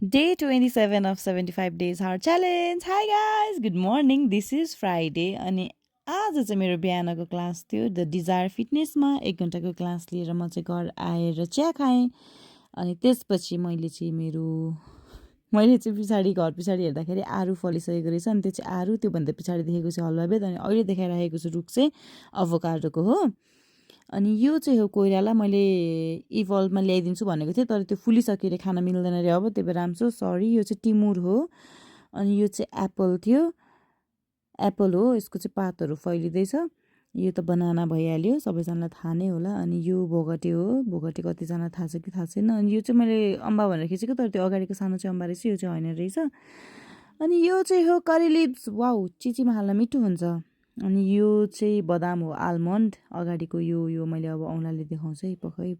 Day 27 of 75 days hard challenge. Hi guys, good morning. This is Friday अनि आज चाहिँ मेरो बिहानको क्लास थियो द डिजायर फिटनेसमा 1 घन्टाको क्लास लिएर म चाहिँ घर आएर चिया खाएँ अनि त्यसपछि मैले चाहिँ पछाडि घर पछाडि हेर्दाखेरि आरू फलिसकेको रहेछ अनि त्यो चाहिँ आरू त्योभन्दा पछाडि देखेको चाहिँ हलुवाबेद अनि अहिले देखाइरहेको चाहिँ रुख चाहिँ अभोकाडोको हो अनि यो चाहिँ हो कोइराला मैले इभल्भमा ल्याइदिन्छु भनेको थिएँ तर त्यो फुलिसक्यो अरे खान मिल्दैन अरे अब त्यही भएर आम्सो सरी यो चाहिँ टिमुर हो अनि यो चाहिँ एप्पल थियो एप्पल हो यसको चाहिँ पातहरू फैलिँदैछ यो त बनाना भइहाल्यो सबैजनालाई थाहा नै होला अनि यो भोगटे हो भोगटे कतिजना थाहा छ कि थाहा छैन अनि यो चाहिँ मैले अम्बा भनेर खिचेको तर त्यो अगाडिको सानो चाहिँ अम्बा रहेछ यो चाहिँ होइन रहेछ अनि यो चाहिँ हो करी लिभ्स वाउ चिचीमा हाल्न मिठो हुन्छ अनि यो चाहिँ बदाम हो आलमन्ड अगाडिको यो मैले अब औँलाले देखाउँछु है पखै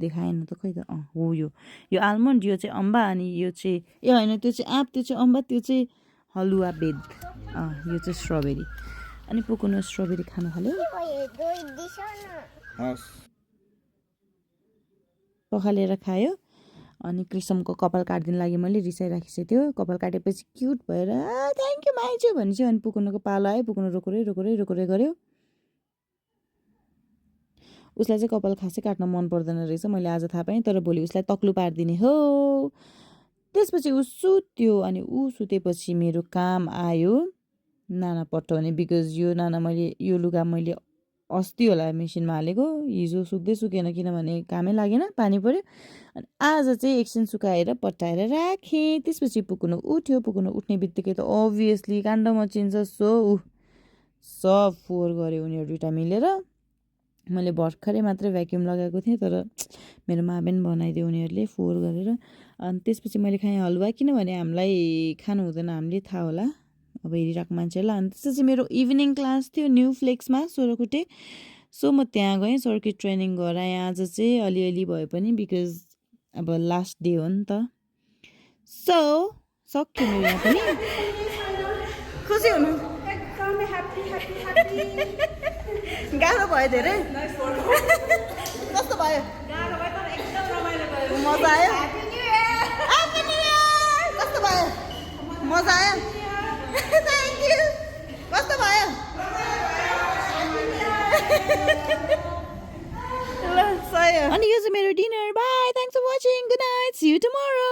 देखाएन त खै त हो यो आलमन्ड यो चाहिँ अम्बा अनि यो चाहिँ ए होइन त्यो चाहिँ आँप त्यो चाहिँ अम्बा त्यो चाहिँ हलुवा बेद यो चाहिँ स्ट्रबेरी अनि पुकुनो स्ट्रबेरी खानु थाल्यो पखालेर खायो अनि कृष्णको कपाल काटिदिनु लागि मैले रिसाइराखेको थियो कपाल काटेपछि क्युट भएर थ्याङ्क यू माइजू भने चाहिँ अनि पुकुनको पालो आयो पुकुनो रोकोरै गऱ्यो उसलाई चाहिँ कपाल खासै काट्न मन पर्दैन रहेछ मैले आज थाहा पाएँ तर भोलि उसलाई तक्लु पारिदिने हो त्यसपछि ऊ सुत्यो अनि ऊ सुतेपछि मेरो काम आयो नाना पट्याउने बिकज यो नाना मैले यो लुगा मैले अस्ति होला मेसिनमा हालेको हिजो सुक्दै सुकेन किनभने कामै लागेन पानी पऱ्यो अनि आज चाहिँ एकछिन सुकाएर पट्याएर राखेँ त्यसपछि पुकुनो उठ्यो पुकुनो उठ्ने बित्तिकै त अभियसली काण्ड मचिन्छ सब फोहोर गऱ्यो उनीहरू दुइटा मिलेर मैले भर्खरै मात्रै भ्याक्युम लगाएको थिएँ तर मेरो माबेन बनाइदियो उनीहरूले फोहोर गरेर अनि त्यसपछि मैले खाएँ हलुवा किनभने हामीलाई खानु हुँदैन हामीले थाहा होला अब हेरिरहेको मान्छेहरूलाई अनि त्यसपछि मेरो इभिनिङ क्लास थियो न्यू फ्लेक्समा सोह्रकुटे सो म त्यहाँ गएँ सर्किट ट्रेनिङ गराएँ आज चाहिँ अलिअलि भए पनि बिकज अब लास्ट डे हो नि त सो सक्यो मेरो यहाँ पनि खुसी हुनु गाह्रो भयो धेरै कस्तो भयो मजा आयो कस्तो भयो मजा आयो थ्याङ्क यू कस्तो भयो ल सही हो अनि यो चाहिँ मेरो dinner bye thanks for watching good night see you tomorrow